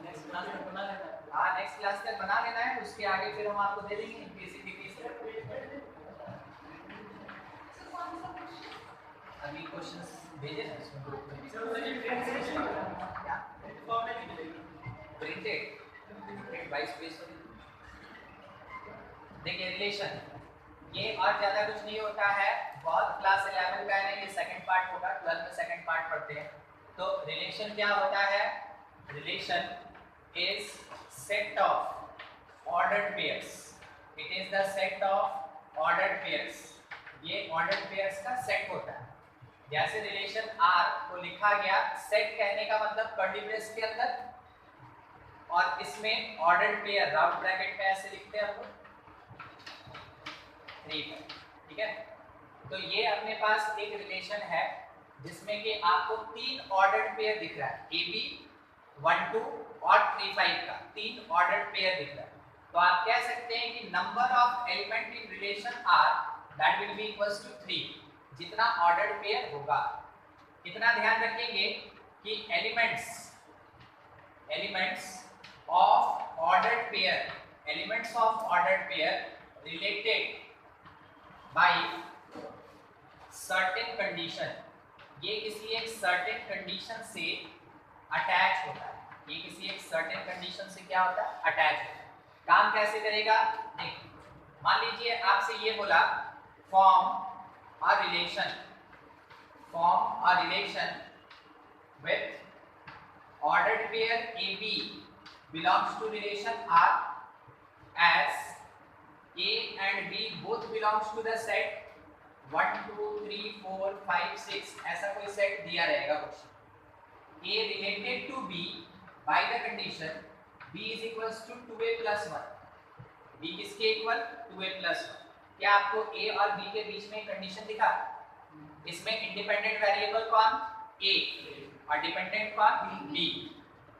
हाँ next class तक बना लेना है, उसके आगे फिर हम आपको दे देंगे अभी क्वेश्चंस भेजे ना इसमें ग्रुप में क्या प्रिंटेड 22 पेज। देखिए रिलेशन ये और ज्यादा कुछ नहीं होता है, बहुत क्लास 11 का है, ये सेकंड पार्ट होगा, 12 में सेकंड पार्ट पढ़ते हैं। तो रिलेशन क्या होता है? Relation is set of ordered pairs, it is the set of ordered pairs, ये ऑर्डर्ड पेयर्स का सेट होता है। जैसे रिलेशन R को लिखा गया, सेट कहने का मतलब कर्ली ब्रेस के अंदर, और इसमें ऑर्डर्ड पेयर राउंड ब्रैकेट में ऐसे लिखते हैं हम लोग 3 पर, ठीक है। तो ये अपने पास एक रिलेशन है जिसमें कि आपको 3 ऑर्डर्ड पेयर दिख रहा है, AB 1 2 और 3 5 का 3 ऑर्डर्ड पेयर दिख रहा है। तो आप कह सकते हैं कि number of element in relation R that will be equals to 3, जितना ऑर्डर्ड पेयर होगा। इतना ध्यान रखेंगे कि elements of ordered pair related by certain condition, ये किसी एक सर्टेन कंडीशन से अटैच होता है, ये किसी एक सर्टेन कंडीशन से क्या होता है? अटैच होता है। काम कैसे करेगा? देखिए, मान लीजिए आपसे ये बोला form a relation with ordered pair AB belongs to relation R as A and B both belongs to the set 1 2 3 4 5 6, ऐसा कोई सेट दिया रहेगा question. A related to B by the condition B is equals to 2A plus 1, B किसके equal? 2A plus 1। क्या आपको A और B के बीच में कंडीशन दिखा? इसमें इंडिपेंडेंट वेरिएबल कौन? A और डिपेंडेंट कौन? B।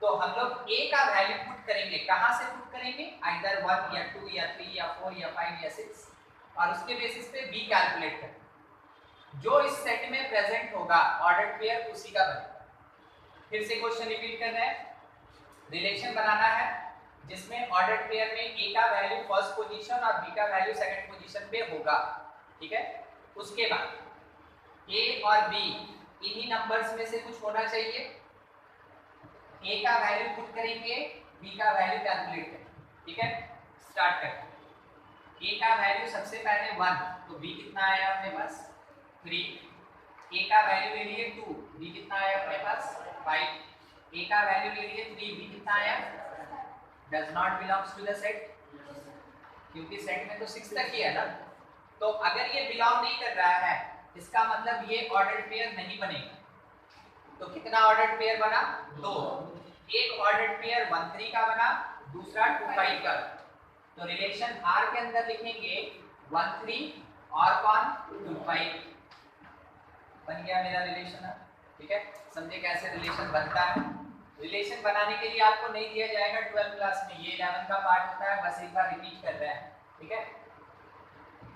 तो हम लोग A का वैल्यू पुट करेंगे, कहां से पुट करेंगे? आइदर 1 या 2 या 3 या 4 या 5 या 6, और उसके बेसिस पे B कैलकुलेट करेंगे। जो इस सेट में प्रेजेंट होगा ऑर्डर्ड पेयर, उसी का बनेगा। फिर से क्वेश्चन रिपीट करना है, रिलेशन बनाना है जिसमें ऑर्डर्ड पेयर में A का वैल्यू फर्स्ट पोजीशन और B का वैल्यू सेकंड पोजीशन पे होगा, ठीक है। उसके बाद A और B इन्हीं नंबर्स में से कुछ होना चाहिए। A का वैल्यू पुट करेंगे, B का वैल्यू कैलकुलेट करेंगे, ठीक है। स्टार्ट करते हैं। A का वैल्यू सबसे पहले 1, तो B कितना आया अपने पास? 3। A का वैल्यू ले लिए 2, B कितना आया अपने पास? 5। A का वैल्यू ले लिए 3, B कितना आया? Does not belongs to the set, क्योंकि सेट में तो 6 तक ही है ना। तो अगर ये बिलोंग नहीं कर रहा है, इसका मतलब ये ऑर्डर्ड पेयर नहीं बनेगा। तो कितना ऑर्डर्ड पेयर बना? 2। एक ऑर्डर्ड पेयर 1 3 का बना, दूसरा 2 5 का। तो रिलेशन R के अंदर लिखेंगे 1 3 और कौन? 2 5। बन गया मेरा रिलेशन, ठीक है। समझे कैसे रिलेशन बनता है? रिलेशन बनाने के लिए आपको नहीं दिया जाएगा 12 क्लास में, ये 11 का पार्ट होता है, बस एक बार रिपीट कर रहे हैं, ठीक है।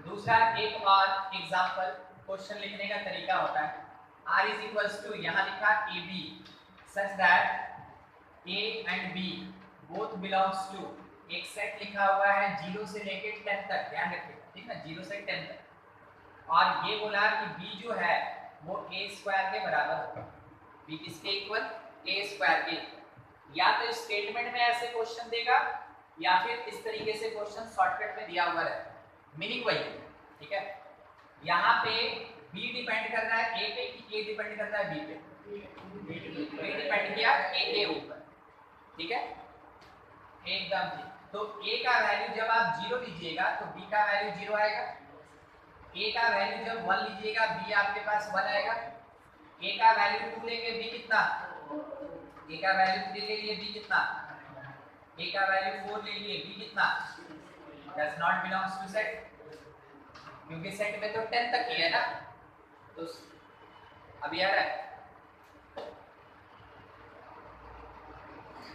दूसरा एक और एग्जांपल क्वेश्चन लिखने का तरीका होता है, R is equals to यहाँ लिखा AB such that A and B both belongs to, एक सेट लिखा हुआ है 0 से लेके 10 तक, ध्यान रखिएगा, ठीक है, 0 से 10 तक। और ये बोला कि B जो है वो A स्क्वायर के बराबर होगा। B किसके इक्वल? A स्क्वायर के। या तो स्टेटमेंट में ऐसे क्वेश्चन देगा, या फिर इस तरीके से क्वेश्चन शॉर्टकट में दिया हुआ रहता है, मीनिंग वही है, ठीक है। यहाँ पे B डिपेंड कर रहा है A पे कि A डिपेंड कर रहा है B पे? B डिपेंड किया A के ऊपर, ठीक है, एकदम ठीक। तो A का वैल्यू जब आप 0 लीजिएगा तो B का वैल्यू 0 आएगा। A का वैल्यू जब 1 लीजिएगा B आपके पास 1 आएगा। A का वैल्यू 2 लेंगे B कितना? A का वैल्यू 3 ले लिए B कितना? A का वैल्यू 4 ले लिए B कितना? Does not belongs to set, क्योंकि सेट में तो 10 तक ही है ना। तो अभी आ रहा है,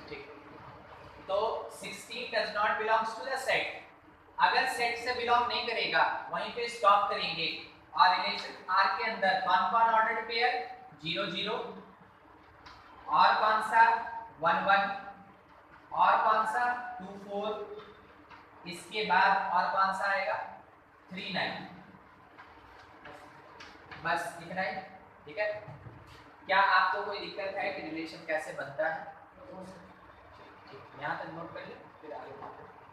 ठीक। तो 16 does not belongs to the set, अगर सेट से बिलोंग नहीं करेगा वहीं पे स्टॉप करेंगे। और रिलेशन R के अंदर कौन कौन ऑर्डर्ड पेयर? 0 0 और कौन सा? 1 1 और कौन सा 2 4, इसके बाद और कौन सा आएगा 3 9, बस इतना ही। ठीक है, क्या आपको कोई दिक्कत है कि रिलेशन कैसे बनता है? यहाँ तक नोट कर ले, फिर आगे।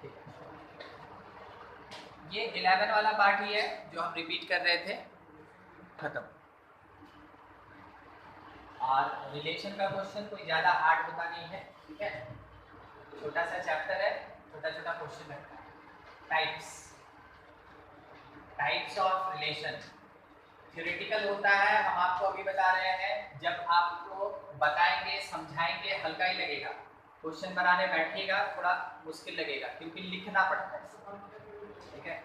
ठीक है, ये 11 वाला पार्ट ही है जो हम रिपीट कर रहे थे, खत्म। और रिलेशन का क्वेश्चन कोई ज्यादा हार्ड होता नहीं है। ठीक है, छोटा सा चैप्टर है, छोटा छोटा क्वेश्चन रखता है। टाइप्स ऑफ रिलेशन थ्योरेटिकल होता है, हम आपको अभी बता रहे हैं। जब आपको बताएंगे समझाएंगे हल्का ही लगेगा, क्वेश्चन बनाने बैठिएगा थोड़ा मुश्किल लगेगा क्योंकि लिखना पड़ता है। ठीक है,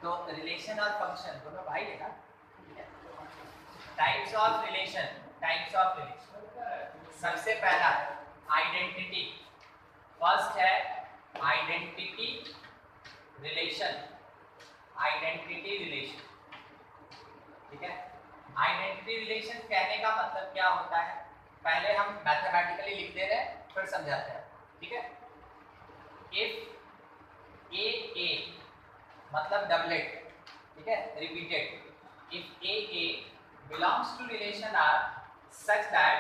तो रिलेशन और फंक्शन दोनों भाई है ना। टाइप्स ऑफ रिलेशन, सबसे पहला आइडेंटिटी। फर्स्ट है आइडेंटिटी रिलेशन। ठीक है, आइडेंटिटी रिलेशन कहने का मतलब क्या होता है, पहले हम मैथमेटिकली लिख दे रहे हैं फिर समझाते हैं। ठीक है, इफ ए मतलब डबलेट, ठीक है, repeated. If A belongs to relation R such that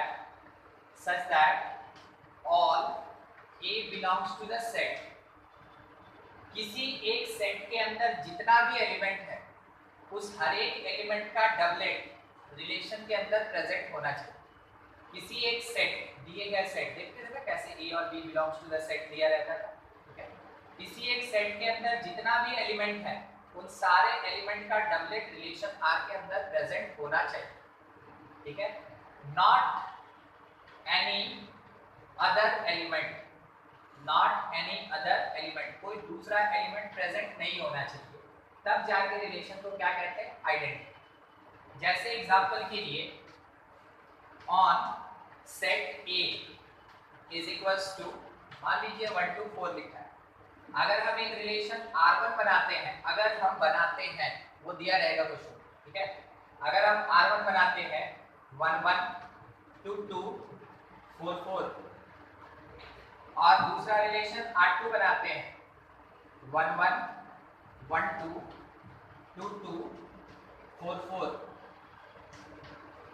all A belongs to the set, किसी एक सेट के अंदर जितना भी एलिमेंट है उस हर एक एलिमेंट का डबलेट रिलेशन के अंदर प्रेजेंट होना चाहिए। किसी एक सेट, दिए गए सेट, देखते थे ना कैसे A और B belongs to the set दिया रहता था। ठीक है, किसी एक सेट के अंदर जितना भी एलिमेंट है उन सारे एलिमेंट का डबलेट रिलेशन R के अंदर प्रेजेंट होना चाहिए। ठीक है, नॉट एनी अदर एलिमेंट, कोई दूसरा एलिमेंट प्रेजेंट नहीं होना चाहिए, तब जाके रिलेशन को क्या कहते हैं, आइडेंटिटी। जैसे एग्जांपल के लिए, on set A is equals to, मान लीजिए 1 2 4 लिखा है। अगर हम एक रिलेशन R1 बनाते हैं, वो दिया रहेगा क्वेश्चन। ठीक है, अगर हम R1 बनाते हैं 1 1 2 2 4 4, और दूसरा रिलेशन R2 बनाते हैं 1 1 1 2 2 2 4 4,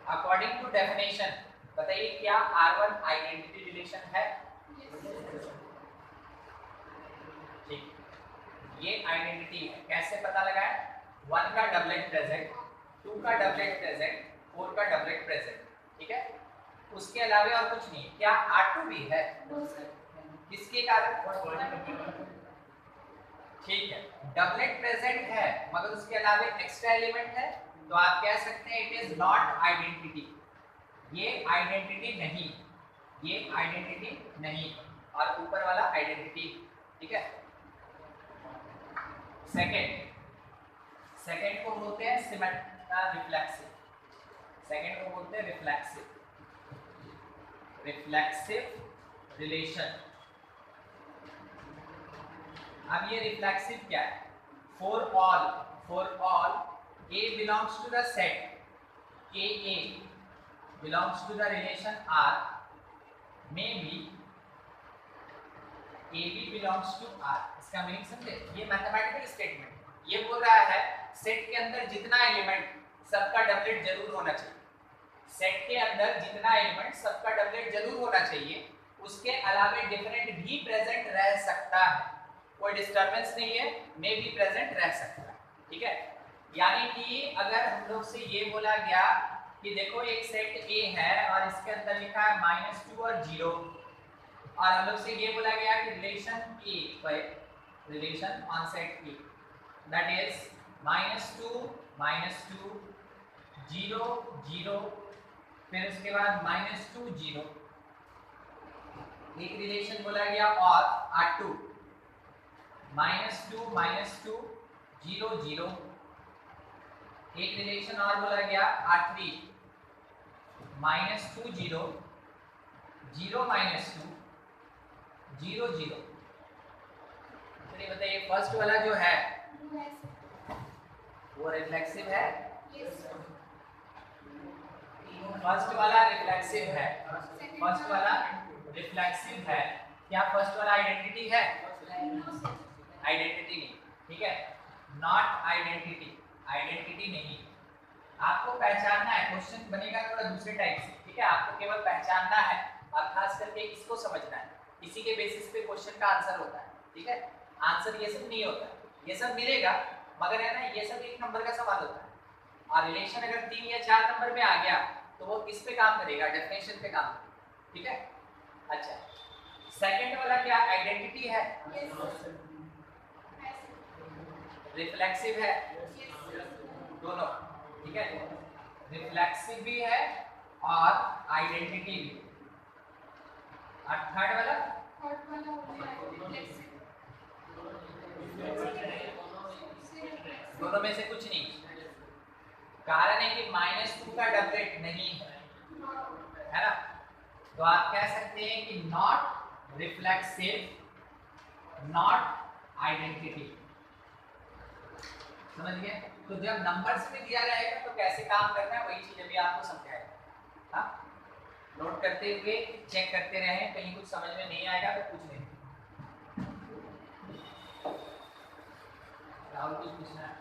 अकॉर्डिंग टू डेफिनेशन बताइए क्या R1 आइडेंटिटी रिलेशन है? ठीक, ये आइडेंटिटी है। कैसे पता लगाए? 1 का डबलेट प्रेजेंट, 2 का डबलेट प्रेजेंट, 4 का डबलेट प्रेजेंट। ठीक है, उसके अलावा और कुछ नहीं। क्या R2 भी है? किसके कारण? ठीक है, डबलेट प्रेजेंट है मगर उसके अलावा एक्स्ट्रा एलिमेंट है, तो आप कह सकते हैं इट इज नॉट आइडेंटिटी। ये आइडेंटिटी नहीं, और ऊपर वाला आइडेंटिटी। ठीक है, सेकंड को बोलते हैं रिफ्लेक्सिव रिलेशन। अब ये रिफ्लेक्सिव क्या है? For all A belongs to the set AA belongs to the relation R, maybe AB belongs to R। इसका मीनिंग समझे? ये मैथमेटिकल स्टेटमेंट ये बोल रहा है सेट के अंदर जितना एलिमेंट सबका डबलेट जरूर होना चाहिए। सेट के अंदर जितना एलिमेंट सबका डबलेट जरूर होना चाहिए, उसके अलावा डिफरेंट भी प्रेजेंट रह सकता है, कोई डिस्टरबेंस नहीं है, मे भी प्रेजेंट रह सकता है। ठीक है, यानी कि अगर हम लोग से ये बोला गया कि देखो एक सेट A है और इसके अंदर लिखा है -2 और 0, और हम लोग से ये बोला गया कि relation on set A that is -2 -2 0 0, फिर उसके बाद -2 0। एक रिलेशन बोला गया और R2 -2 -2 0 0। एक रिलेशन और बोला गया R3 -2 0 0 -2 0 0। चलिए बताइए फर्स्ट वाला जो है वो रिफ्लेक्सिव है? फर्स्ट वाला रिफ्लेक्सिव है, फर्स्ट वाला रिफ्लेक्सिव है। क्या फर्स्ट वाला आइडेंटिटी है? आइडेंटिटी नहीं, ठीक है, नॉट आइडेंटिटी, आइडेंटिटी नहीं। आपको पहचानना है, क्वेश्चन बनेगा थोड़ा दूसरे टाइप से, ठीक है, आपको केवल पहचानना है और खास करके इसको समझना है, इसी के बेसिस पे क्वेश्चन का आंसर होता है, ठीक है। आंसर ये सब नहीं होता, ये सब मिलेगा मगर है ना, ये सब 1 नंबर का सवाल होता है और रिलेशन अगर 3 या 4 नंबर में आ गया तो वो किस पे काम करेगा? डेफिनेशन पे काम करेगा, ठीक है। अच्छा, सेकंड वाला क्या आइडेंटिटी है? रिफ्लेक्सिव है, दोनों, ठीक है, रिफ्लेक्सिव भी है और आइडेंटिटी भी। और थर्ड वाला दोनों में से कुछ नहीं। कारण है कि -2 का डबलेट नहीं है ना, तो आप कह सकते हैं कि नॉट रिफ्लेक्सिव, नॉट आइडेंटिटी। समझ गए? तो जब नंबर्स में दिया रहेगा तो कैसे काम करना है वही चीज अभी आपको समझाएगा। हाँ, नोट करते हुए चेक करते रहें, कहीं कुछ समझ में नहीं आएगा तो पूछ लें। राहुल कुछ पूछना है?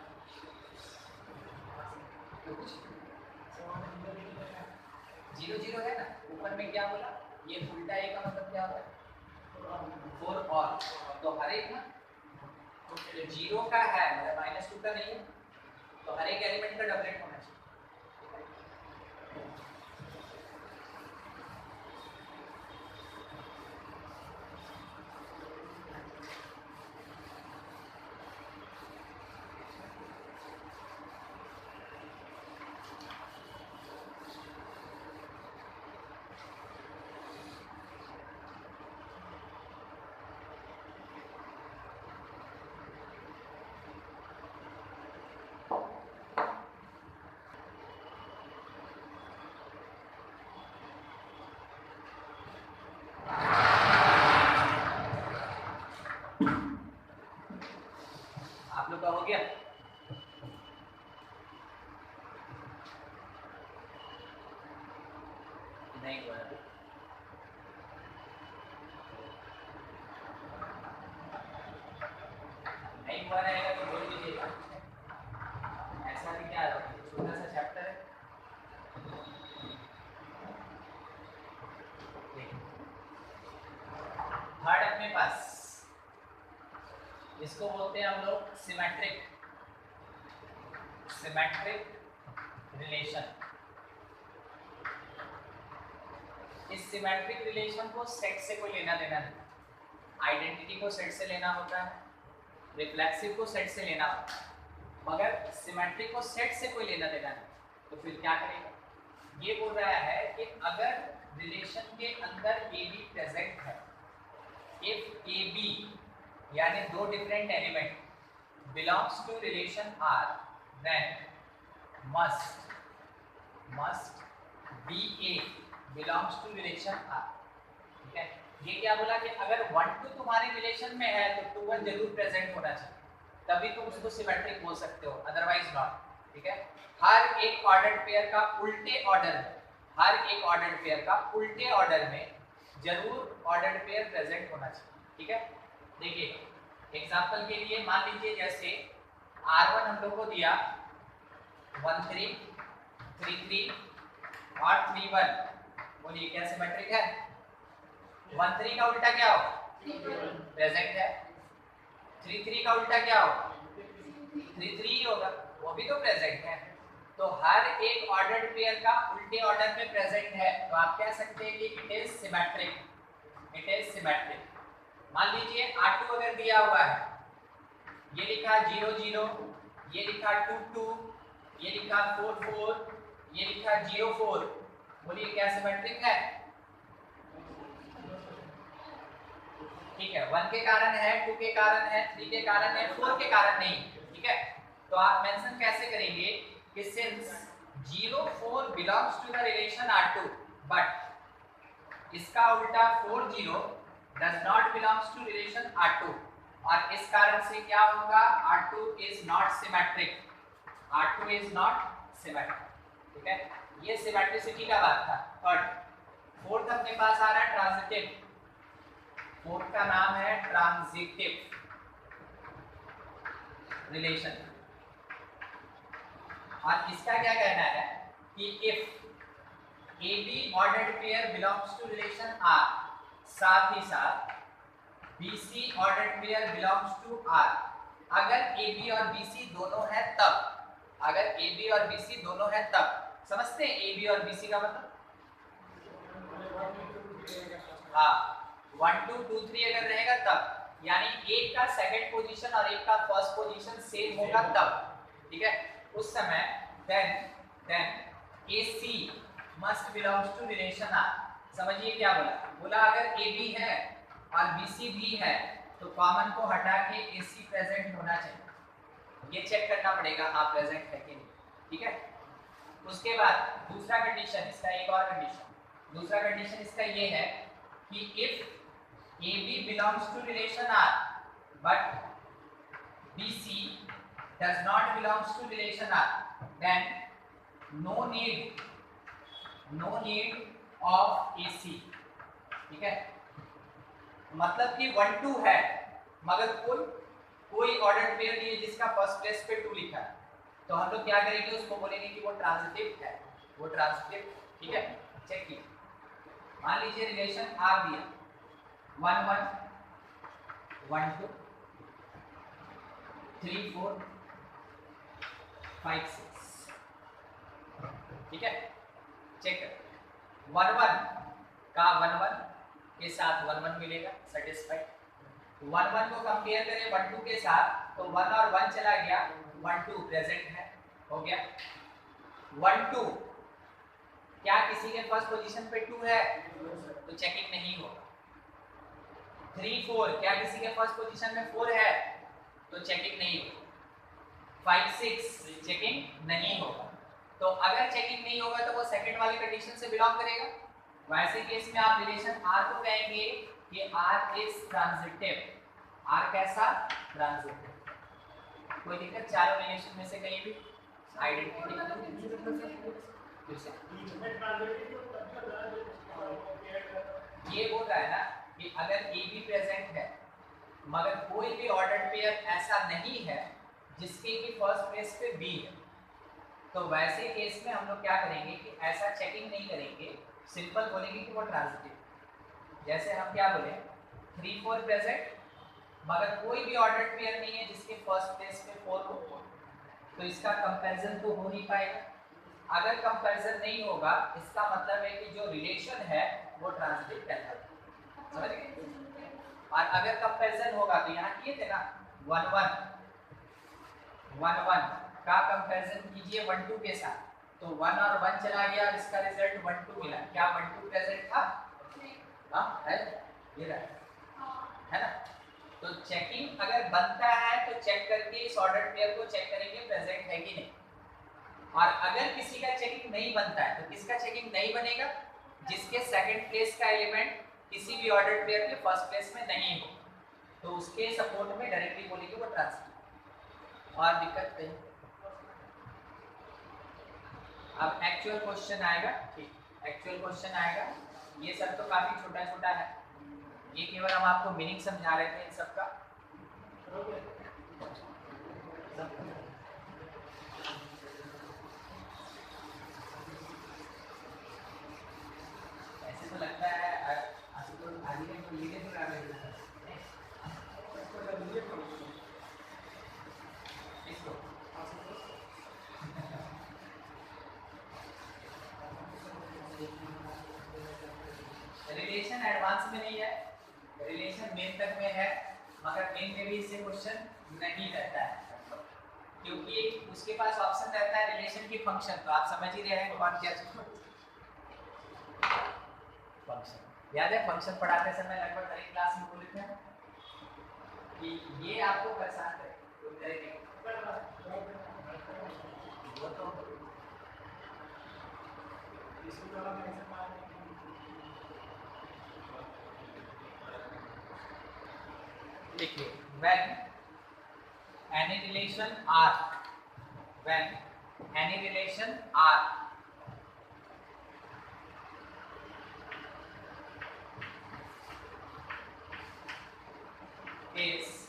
कुछ 0 है ना, ऊपर में क्या बोला? ये उल्टा ए का मतलब क्या होता है? 4 और तो हर एक ना 0 का है मतलब -2 का नहीं है, तो हर एक एलिमेंट का डबलेट होना चाहिए। आप लोग का हो गया? नहीं हुआ है? नहीं हुआ रहेगा तो बोल दीजिएगा, ऐसा भी क्या है, छोटा सा चैप्टर है। थर्ड अपने पास, इसको बोलते हैं हम लोग सिमेट्रिक, सिमेट्रिक रिलेशन। इस सिमेट्रिक रिलेशन को सेट से कोई लेना देना नहीं। आइडेंटिटी को सेट से लेना होता है, रिफ्लेक्सिव को सेट से लेना होता है, मगर सिमेट्रिक को सेट से कोई लेना देना नहीं। तो फिर क्या करेगा? ये बोल रहा है कि अगर रिलेशन के अंदर ए बी प्रेजेंट है, इफ ए बी यानी दो different element belongs to relation R, then must B A belongs to relation R, ठीक है। ये क्या बोला कि अगर 1 2 तुम्हारे रिलेशन में है तो 2 1 जरूर प्रेजेंट होना चाहिए, तभी तुम उसको सिमेट्रिक बोल सकते हो, अदरवाइज नॉट, ठीक है। हर एक ऑर्डर्ड पेयर का उल्टे ऑर्डर में, हर एक ऑर्डर्ड पेयर का उल्टे ऑर्डर में जरूर ऑर्डर्ड पेयर प्रेजेंट होना चाहिए, ठीक है। देखिए एग्जांपल के लिए मान लीजिए जैसे R1 हम लोग को दिया 1 3 3 3 और 3 1, बोलिए क्या सिमेट्रिक है? 1 3 का उल्टा क्या हो? प्रेजेंट है। 3 3 का उल्टा क्या हो? 3 3 ही होगा, वो भी तो प्रेजेंट है। तो हर एक ऑर्डर्ड पेयर का उल्टे ऑर्डर में प्रेजेंट है, तो आप कह सकते हैं कि it is symmetric, it is symmetric. मान लीजिए R2 अगर दिया हुआ है, ये लिखा 0 0, ये लिखा 2 2, ये लिखा 4 4, ये लिखा 0 4, बोलिए क्या सिमेट्रिक है? ठीक है, 1 के कारण है, 2 के कारण है, 3 के कारण है, 4 के कारण नहीं, ठीक है। तो आप मेंशन कैसे करेंगे कि since 0 4 belongs to the relation R2 but इसका उल्टा 4 0 does not belongs to relation R2, और इस कारण से क्या होगा? R2 is not symmetric, R2 is not symmetric, ठीक है। ये सिमेट्रिसिटी का बात था। थर्ड फोर्थ अपने पास आ रहा है ट्रांजिटिव, फोर्थ का नाम है ट्रांजिटिव रिलेशन। और इसका क्या कहना है कि if AB ordered pair belongs to relation R, साथ ही साथ BC ordered pair belongs to R, अगर AB और BC दोनों है तब, अगर AB और BC दोनों है तब, समझते हैं AB और BC का मतलब? हाँ, 1 2 2 3 अगर रहेगा तब, यानी एक का सेकंड पोजीशन और एक का फर्स्ट पोजीशन सेम होगा तब, ठीक है, उस समय then AC must belongs to relation R। समझिए क्या बोला, बोला अगर AB है और BC भी है तो कॉमन को हटा के AC प्रेजेंट होना चाहिए, ये चेक करना पड़ेगा हाँ प्रेजेंट है कि नहीं, ठीक है। उसके बाद दूसरा कंडीशन, इसका एक और कंडीशन, दूसरा कंडीशन इसका ये है कि if AB belongs to relation R but BC does not belongs to relation R, then no need of AC, ठीक है। मतलब कि 1 2 है मगर कोई ऑर्डर्ड पेयर नहीं है जिसका फर्स्ट प्लेस पे 2 लिखा है, तो हम लोग क्या करेंगे, उसको बोलेंगे कि वो ट्रांजिटिव है, वो ट्रांजिटिव, ठीक है। चेक कीजिए, मान लीजिए रिलेशन R दिया 1 1 1 2 3 4 5 6, ठीक है। चेक कर 1 1 का 1 1 के साथ 1 1 मिलेगा, सेटिस्फाइड। 1 1 को कंपेयर करें 1 2 के साथ तो 1 और 1 चला गया, 1 2 प्रेजेंट है, हो गया। 1 2 क्या किसी के फर्स्ट पोजीशन पे 2 है तो चेकिंग नहीं होगा। 3 4 क्या किसी के फर्स्ट पोजीशन में 4 है तो चेकिंग नहीं होगा। 5 6 चेकिंग नहीं होगा। तो अगर चेकिंग नहीं होगा तो वो सेकंड वाली कंडीशन से बिलोंग करेगा। वैसे केस में आप रिलेशन R को कहेंगे कि R इज ट्रांजिटिव। R कैसा? ट्रांजिटिव। कोई दिक्कत चारों रिलेशन में से कहीं भी आइडेंटिटी ये बोल रहा है ना कि अगर A भी प्रेजेंट है मगर कोई भी ऑर्डर्ड पेयर ऐसा नहीं है जिसके की फर्स्ट प्लेस पे B है, तो वैसे केस में हम लोग क्या करेंगे कि ऐसा चेकिंग नहीं करेंगे, सिंपल बोलेंगे कि वो ट्रांजिटिव। जैसे हम क्या बोले 3 4 प्रेजेंट मगर कोई भी ऑर्डर्ड पेयर नहीं है जिसके फर्स्ट प्लेस पे 4 हो, तो इसका कंपैरिजन तो हो नहीं पाएगा। अगर कंपैरिजन नहीं होगा इसका मतलब है कि जो रिलेशन है वो ट्रांजिटिव कहलाता है, समझ गए। और अगर कंपैरिजन होगा तो यहाँ किए थे ना 1 1 का कंपैरिजन कीजिए 1 2 के साथ, तो 1 और 1 चला गया और इसका रिजल्ट 1 2 मिला। क्या 1 2 प्रेजेंट था? हाँ है, ये रहा है ना। तो चेकिंग अगर बनता है तो चेक करके इस ऑर्डर्ड पेयर को चेक करेंगे प्रेजेंट है कि नहीं। और अगर किसी का चेकिंग नहीं बनता है तो किसका चेकिंग नहीं बनेगा? जिसके सेकंड प्लेस का एलिमेंट किसी भी ऑर्डर्ड पेयर के फर्स्ट प्लेस में नहीं हो, तो उसके सपोर्ट में डायरेक्टली बोलेंगे वो ट्रांजिटिव। और दिक्कत नहीं। अब एक्चुअल क्वेश्चन आएगा, ठीक, एक्चुअल क्वेश्चन आएगा। ये सब तो काफी छोटा छोटा है, ये केवल हम आपको मीनिंग समझा रहे थे इन सब का। ऐसे तो लगता है रिलेशन एडवांस में नहीं है, रिलेशन मेन तक में है, मगर मेन में भी इससे क्वेश्चन नहीं रहता है क्योंकि उसके पास ऑप्शन रहता है रिलेशन की फंक्शन। तो आप समझ ही रहे हैं कौन क्या फंक्शन। याद है फंक्शन पढ़ाते समय लगभग हर एक क्लास में बोले थे कि ये आपको परेशान करेगा, वो तो देखिए when any relation R, when any relation R is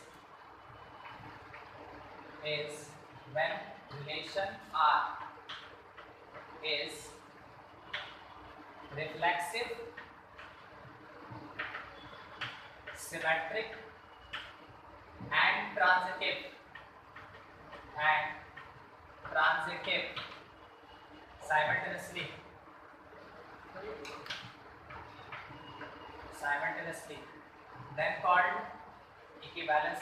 when relation R is reflexive, symmetric and transitive simultaneously, then called equivalence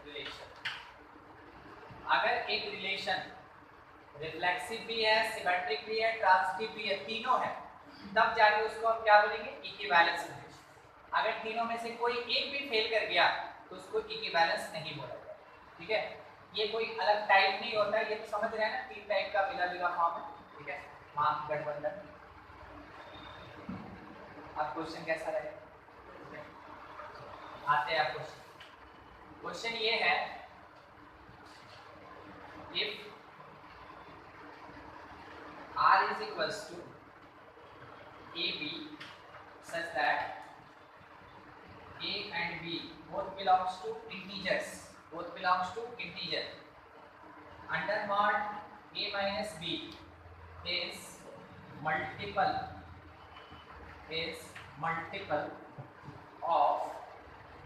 relation, अगर एक रिलेशन रिफ्लेक्सिव भी है, सिमेट्रिक भी है, ट्रांजिटिव भी है, तीनों है, तब जाके उसको हम क्या बोलेंगे? Equivalence relation. अगर तीनों में से कोई एक भी फेल कर गया तो उसको इक्विवेलेंस नहीं बोला जाएगा। ठीक है, ये कोई अलग टाइप नहीं होता है, ये तो समझ रहे हैं ना, तीन टाइप का मिला जुला फॉर्म है। ठीक है, महागठबंधन। अब क्वेश्चन कैसा रहेगा? आते हैं आप क्वेश्चन ये है, if R is equals to AB such that A and B both belongs to integer, under mod A minus B is multiple of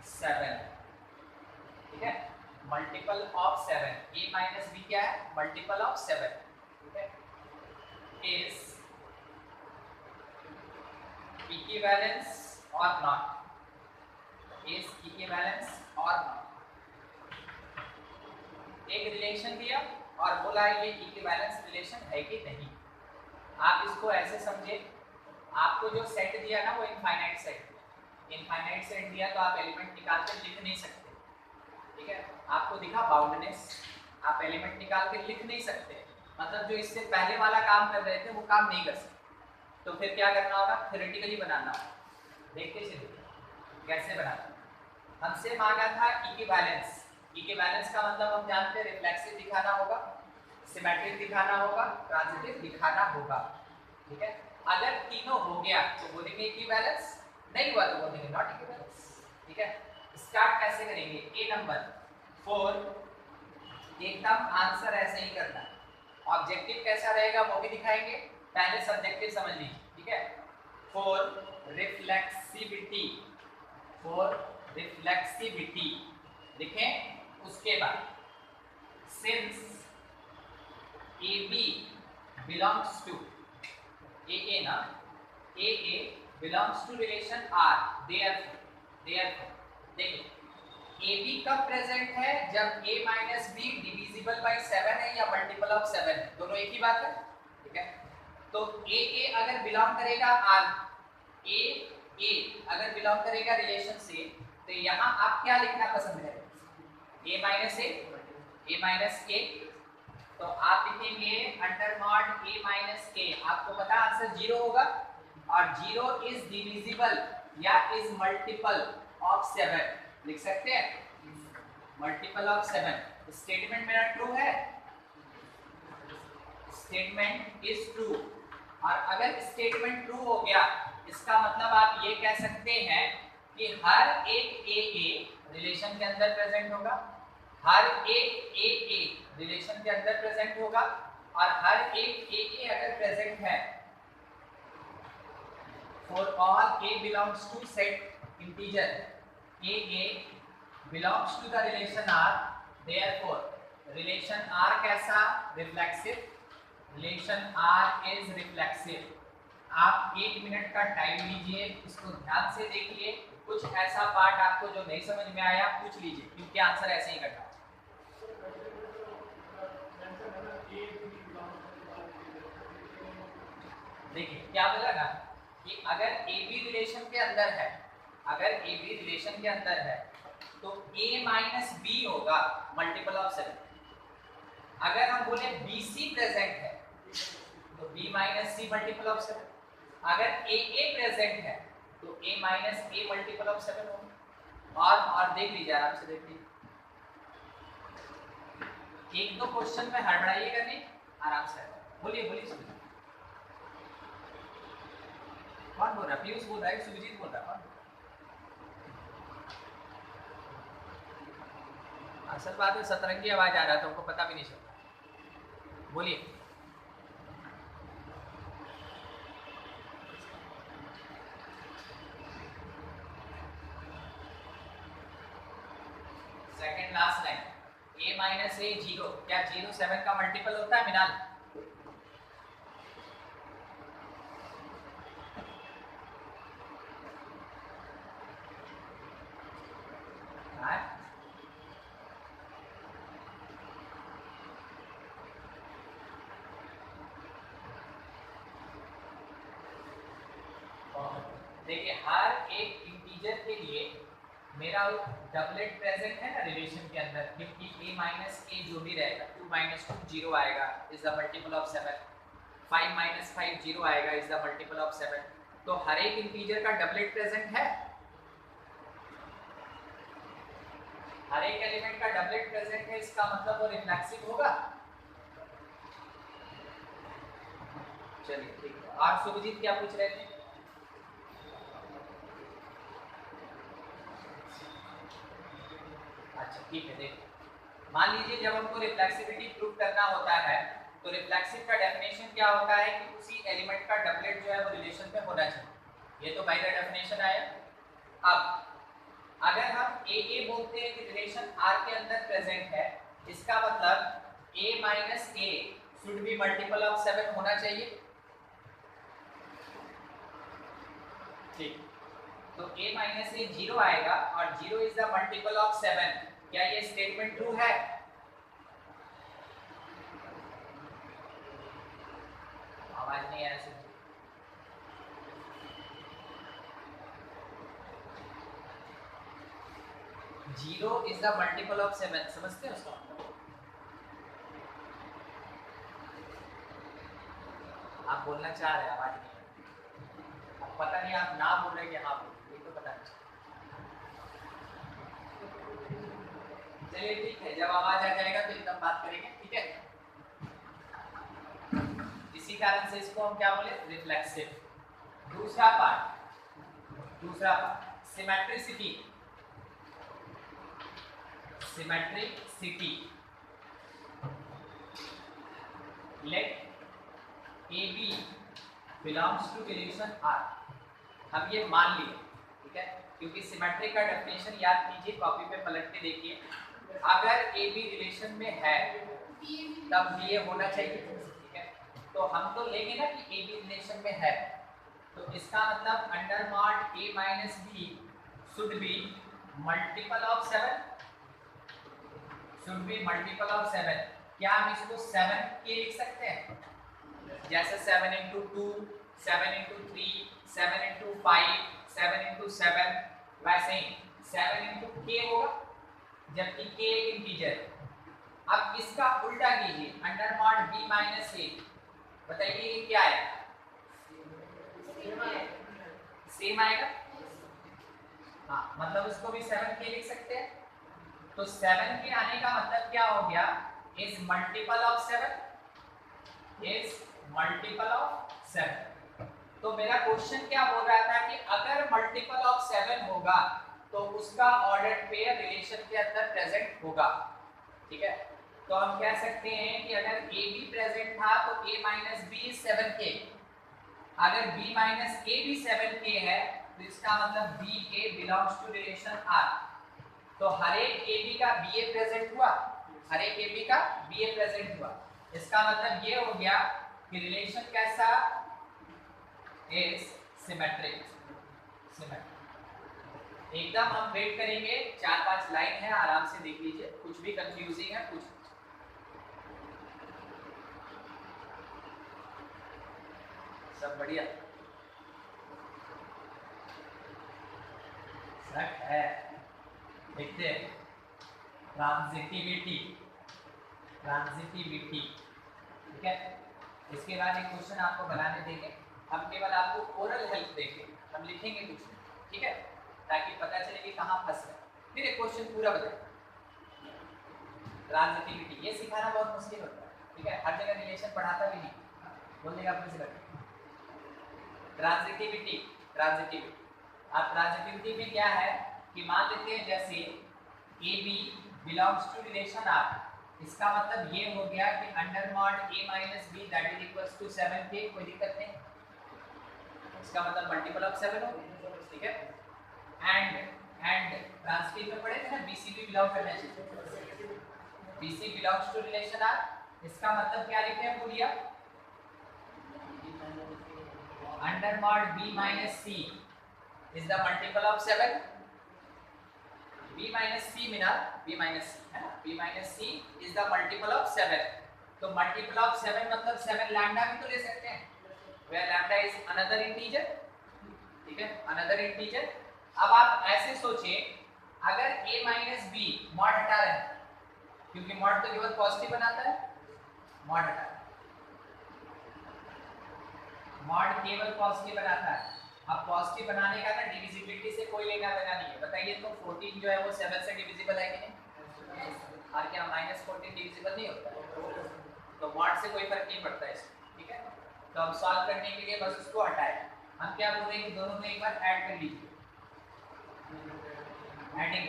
7। ठीक है, multiple of 7, A minus B क्या है? Multiple of 7। ठीक है, is equivalence और not, एक relation दिया और बोला ये इक्विवेलेंस रिलेशन है कि नहीं। आप इसको ऐसे समझे, आपको जो सेट दिया ना वो इनफाइनाइट सेट दिया, तो आप एलिमेंट निकाल कर लिख नहीं सकते। ठीक है, आपको दिखा बाउंडनेस, आप एलिमेंट निकाल के लिख नहीं सकते, मतलब जो इससे पहले वाला काम कर रहे थे वो काम नहीं कर सकते। तो फिर क्या करना होगा? थ्योरेटिकली बनाना होगा। देखते चलिए कैसे बनाना। हमसे मांगा था इक्विवेलेंस का मतलब हम जानते हैं, रिफ्लेक्सिव दिखाना होगा, सिमेट्रिक दिखाना होगा, ट्रांजिटिव दिखाना होगा। ठीक है, अगर तीनों हो गया तो बोलेंगे इक्विवेलेंस, नहीं हुआ तो बोलेंगे नॉट इक्विवेलेंस। ठीक है, स्टार्ट कैसे करेंगे? ए नंबर 4, एकदम आंसर ऐसे ही करना है। ऑब्जेक्टिव कैसा रहेगा वो भी दिखाएंगे, पहले सब्जेक्टिव समझ लीजिए। ठीक है, फॉर रिफ्लेक्सिविटी लिखें, उसके बाद since AB belongs to AA ना, AA belongs to relation R, therefore देखिए AB कब प्रेजेंट है? जब A minus B divisible by 7 है या मल्टीपल ऑफ 7 है, दोनों एक ही बात है। ठीक है, तो AA अगर बिलोंग करेगा R, A अगर बिलोंग करेगा रिलेशन से, तो यहाँ आप क्या लिखना पसंद करें? A माइनस A, तो आप लिखेंगे under mod A minus A। आपको पता आंसर 0 होगा, और 0 इज डिविजिबल या इज मल्टीपल ऑफ 7 लिख सकते हैं, मल्टीपल ऑफ 7। स्टेटमेंट मेरा ट्रू है, स्टेटमेंट इज ट्रू। और अगर स्टेटमेंट ट्रू हो गया, इसका मतलब आप ये कह सकते हैं कि हर एक AA रिलेशन के अंदर प्रेजेंट होगा, हर एक AA रिलेशन के अंदर प्रेजेंट होगा, और हर एक AA अगर प्रेजेंट है, for all A belongs to set integer, AA belongs to the relation R, therefore relation R कैसा? Reflexive, relation R is reflexive। आप 1 मिनट का टाइम लीजिए, इसको ध्यान से देखिए, कुछ ऐसा पार्ट आपको जो नहीं समझ में आया पूछ लीजिए, क्योंकि आंसर ऐसे ही करना। देखिए क्या बोला ना कि अगर AB रिलेशन के अंदर है, तो A माइनस B होगा मल्टीपल ऑफ 7। अगर हम बोले BC प्रेजेंट है, तो B minus C multiple of 7। अगर AA प्रेजेंट है, तो A minus A multiple of 7 होगा। और देख लीजिए, आराम से देख लीजिए, एक दो क्वेश्चन में हड़बड़ाइएगा नहीं, आराम से बोलिए। कौन बोल रहा है? पीयूष बोल रहा है, सुजीत बोल रहा है? असल बात है सतरंगी आवाज आ रहा था, उनको पता भी नहीं चलता। बोलिए। Second last line, a minus a 0, क्या 0 7 का मल्टीपल होता है मिनाल? देखिए हर एक इंटीजर के लिए मेरा डबलेट प्रेजेंट है ना रिलेशन के अंदर, क्योंकि a माइनस ए जो भी रहेगा 2 माइनस 2 0 आएगा is the multiple of 7, 5 minus 5 0 आएगा इज द मल्टीपल ऑफ 7। तो हर एक इंटीजर का डबलेट प्रेजेंट है, हर एक एलिमेंट का डबलेट प्रेजेंट है, इसका मतलब वो रिफ्लेक्सिव होगा। चलिए ठीक है। और सुभजीत क्या पूछ रहे थे? अच्छा ठीक है, देखिए मान लीजिए जब हमको रिफ्लेक्सिविटी प्रूव करना होता है तो रिफ्लेक्सिव का डेफिनेशन क्या होता है कि उसी एलिमेंट का डबलेट जो है वो रिलेशन में होना चाहिए। ये तो बाय द डेफिनेशन आया। अब अगर हम ए बोलते हैं कि रिलेशन आर के अंदर प्रेजेंट है, इसका मतलब a minus A should be multiple of 7 होना चाहिए। ठीक, तो a माइनस ए 0 आएगा और 0 इज द मल्टीपल ऑफ 7। क्या ये स्टेटमेंट ट्रू है? आवाज नहीं आ रही। 0 इज द मल्टीपल ऑफ 7, समझते हैं उसका मतलब? आप बोलना चाह रहे हैं, आवाज नहीं आ रही। अब पता नहीं आप ना बोल रहे कि हाँ बोल रहे, ये तो पता नहीं। चलिए ठीक है, जब आवाज आ जाएगा तो एकदम बात करेंगे, ठीक है। इसी कारण से इसको हम क्या बोले? रिफ्लेक्सिव। दूसरा part symmetricity. Let AB belongs to relation R। हम ये मान लिए, ठीक है, क्योंकि सिमेट्री का डेफिनेशन याद कीजिए, कॉपी पे पलट के देखिए। अगर AB रिलेशन में है तब BA होना चाहिए, ठीक है। तो हम तो लेंगे ना कि AB रिलेशन में है, तो इसका मतलब under mod A minus B should be multiple of 7, should be multiple of 7। क्या हम इसको 7 के लिख सकते हैं? जैसे 7 इंटू 2, 7 इंटू 3, 7 इंटू 5, 7 इंटू 7, वैसे ही 7 इंटू k होगा, जबकि k एक इंटीजर। अब इसका उल्टा कीजिए, under mod b minus a, बताइए ये क्या है? सेम आएगा। हाँ, मतलब इसको भी 7 के लिख सकते हैं। तो 7 के आने का मतलब क्या हो गया? Is multiple of 7, is multiple of 7। तो मेरा क्वेश्चन क्या बोल रहा था कि अगर मल्टीपल ऑफ 7 होगा तो उसका ऑर्डर पेयर रिलेशन के अंदर प्रेजेंट होगा, ठीक है। तो हम कह सकते हैं कि अगर a भी प्रेजेंट था तो a माइनस बी 7k, अगर b माइनस a भी 7k है तो इसका मतलब ba belongs to relation R। तो हर एक AB का BA प्रेजेंट हुआ, हर एक AB का BA प्रेजेंट हुआ। इसका मतलब ये हो गया कि रिलेशन कैसा? Is symmetric. एकदम हम वेट करेंगे, 4-5 लाइन है, आराम से देख लीजिए, कुछ भी कंफ्यूजिंग है पूछ। सब बढ़िया सट है। देखते हैं ट्रांजिटिविटी, ठीक है। इसके बाद एक क्वेश्चन आपको बनाने देंगे, हम केवल आपको ओरल हेल्प देंगे, हम लिखेंगे कुछ, ठीक है, ताकि पता चले कि कहाँ फंस गए। फिर एक क्वेश्चन पूरा बताएं। ट्रांजिटिविटी ये सिखाना बहुत मुश्किल होता है, ठीक है, हर जगह रिलेशन पढ़ाता भी नहीं, बोलने का अपने से लगता। ट्रांजिटिविटी अब ट्रांजिटिविटी में क्या है कि मान लेते हैं जैसे AB belongs to relation R, इसका मतलब ये हो गया कि under mod a minus B that is equals to 7 के, कोई दिक्कत नहीं, इसका मतलब मल्टीपल ऑफ 7 हो, ठीक है। एंड ट्रांसलेट में पढ़े थे ना BC भी बिलोंग करना चाहिए, BC belongs to relation R, इसका मतलब क्या लिखे हैं बोलिए, under mod b minus c is the multiple of 7, b minus c मीना b माइनस c है ना, b minus c is the multiple of 7, तो मल्टीपल ऑफ 7 मतलब 7 लैम्डा भी तो ले सकते हैं, where lambda is another integer, ठीक है, another integer। अब आप ऐसे सोचिए, अगर a माइनस b मॉड हटा रहे हैं, क्योंकि मॉड तो केवल पॉजिटिव बनाता है, मॉड हटा रहे हैं, मॉड केवल पॉजिटिव बनाता है। अब पॉजिटिव बनाने का ना डिविजिबिलिटी से कोई लेना देना नहीं है, बताइए तो 14 जो है वो 7 से डिविजिबल है कि नहीं, और क्या -14 डिविजिबल नहीं होता, तो मॉड से कोई फर्क नहीं पड़ता है इसमें, ठीक है। तो अब सॉल्व करने के लिए बस उसको हटाएं, हम क्या बोल रहे हैं कि दोनों को एक बार ऐड कर लीजिए, एडिंग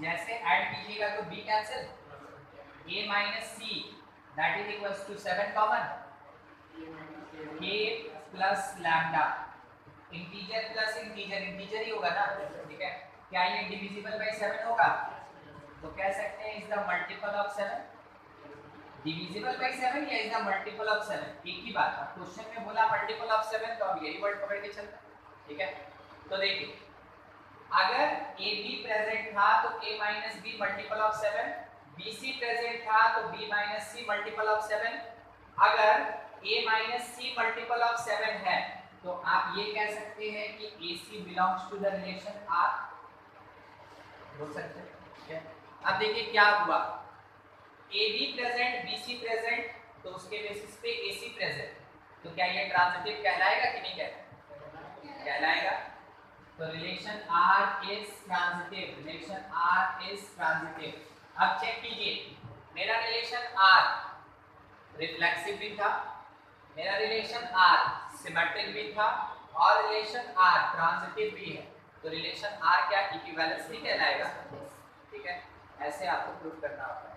जैसे ऐड कीजिएगा तो b cancel, a minus c that is equals to 7 common, k plus lambda, integer plus integer, integer ही होगा ना, ठीक है। क्या ये डिविजिबल बाय 7 होगा, तो कह सकते हैं is the multiple of 7, divisible by 7 या इज द मल्टीपल ऑफ 7, एक ही बात है, क्वेश्चन में बोला मल्टीपल ऑफ 7 तो अब यही वर्ड पकड़ के चलता है, ठीक है। तो देखिए अगर a b प्रेजेंट था तो a minus b multiple of 7, b c present था तो b minus c multiple of 7, अगर a minus c multiple of 7 है तो आप ये कह सकते हैं कि ac belongs to the relation r, बोल सकते हैं, ठीक है। अब देखिए क्या हुआ, AB प्रेजेंट BC प्रेजेंट, तो उसके बेसिस पे AC प्रेजेंट, तो क्या ये ट्रांजिटिव कहलाएगा कि नहीं कहलाएगा, तो relation R is transitive, relation R is transitive. अब चेक कीजिए, मेरा रिलेशन R रिफ्लेक्सिव भी था, मेरा रिलेशन R सिमेट्रिक भी था, और रिलेशन R ट्रांजिटिव भी है, तो रिलेशन R क्या इक्विवेलेंस नहीं कहलाएगा, ठीक है। ऐसे आपको प्रूव करना होगा।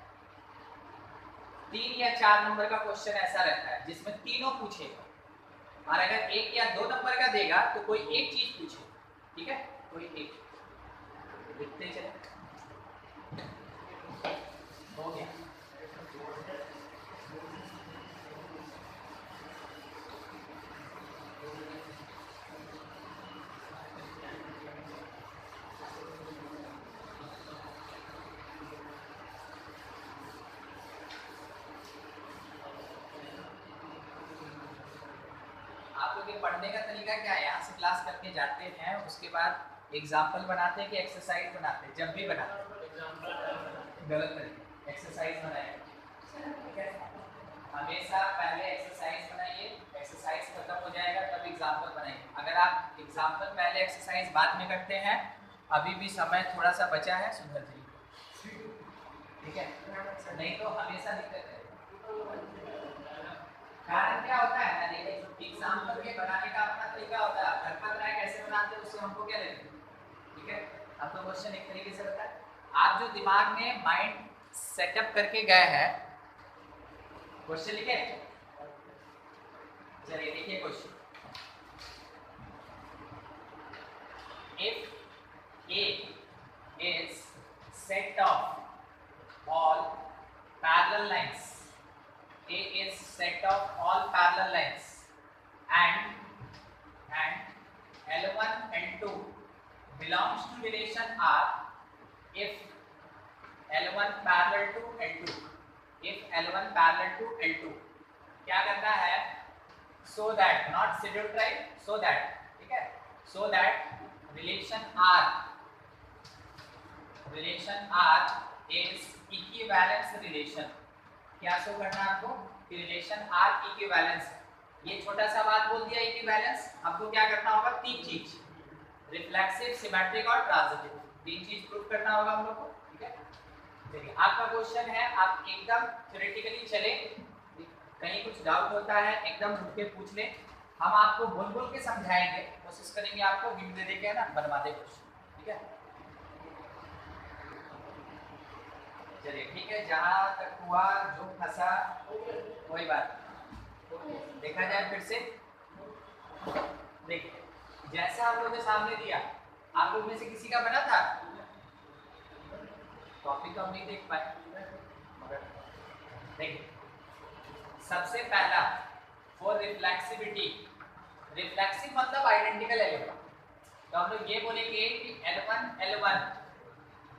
3 या 4 नंबर का क्वेश्चन ऐसा रहता है जिसमें तीनों पूछेगा, और अगर 1 या 2 नंबर का देगा तो कोई एक चीज पूछे, ठीक है, कोई एक, लिखते चले, हो गया। पढ़ने का तरीका क्या है, यहाँ से क्लास करके जाते हैं, उसके बाद एग्जाम्पल बनाते हैं कि एक्सरसाइज बनाते हैं, जब भी बनाते हैं गलत तरीके, एक्सरसाइज बनाए, ठीक है, हमेशा पहले एक्सरसाइज बनाइए, एक्सरसाइज खत्म हो जाएगा तब एग्जाम्पल बनाइए। अगर आप एग्जाम्पल पहले एक्सरसाइज बाद में करते हैं, अभी भी समय थोड़ा सा बचा है, सुधर जाइए, ठीक है, नहीं तो हमेशा दिक्कत है। कारण क्या होता है ना, देखिए एग्जाम्पल के बनाने का अपना तरीका होता है, घर पर बनाए कैसे बनाते हैं उससे हमको क्या लेना, ठीक है। अब तो क्वेश्चन एक तरीके से होता है, आप जो दिमाग में माइंड सेटअप करके गए हैं, क्वेश्चन लिखे, चलिए देखिए question, if A is set of all parallel lines, A is set of all parallel lines and L1 and 2 belongs to relation R if L1 parallel to L2, if L1 parallel to L2, क्या करना है, so that not scheduled type, so that, ठीक है, so that relation R is equivalence relation, क्या show करना है आपको कि रिलेशन R इक्विवेलेंस है, ये छोटा सा बात बोल दिया इक्विवेलेंस, आपको क्या करना होगा, 3 चीज, रिफ्लेक्सिव, सिमेट्रिक और ट्रांजिटिव, 3 चीज प्रूव करना होगा हम लोग को, ठीक है। देखिए आपका क्वेश्चन है, आप एकदम थ्योरेटिकली चले, कहीं कुछ डाउट होता है एकदम रुक के पूछ ले, हम आपको बोल बोल के समझाएंगे, कोशिश करेंगे आपको हिंट दे देके ना बनवा दे क्वेश्चन, ठीक है। चलिए ठीक है, जहां तक हुआ जो फंसा कोई बात देखा जाए फिर से। देखिए जैसा हम लोगों ने सामने दिया, आप लोग में से किसी का बना था टॉपिक तो हम नहीं देख पाए, मगर देखिए सबसे पहला फॉर रिफ्लेक्सिविटी, रिफ्लेक्सिव मतलब आइडेंटिकल एलिमेंट, तो हम लोग ये बोलेंगे कि L1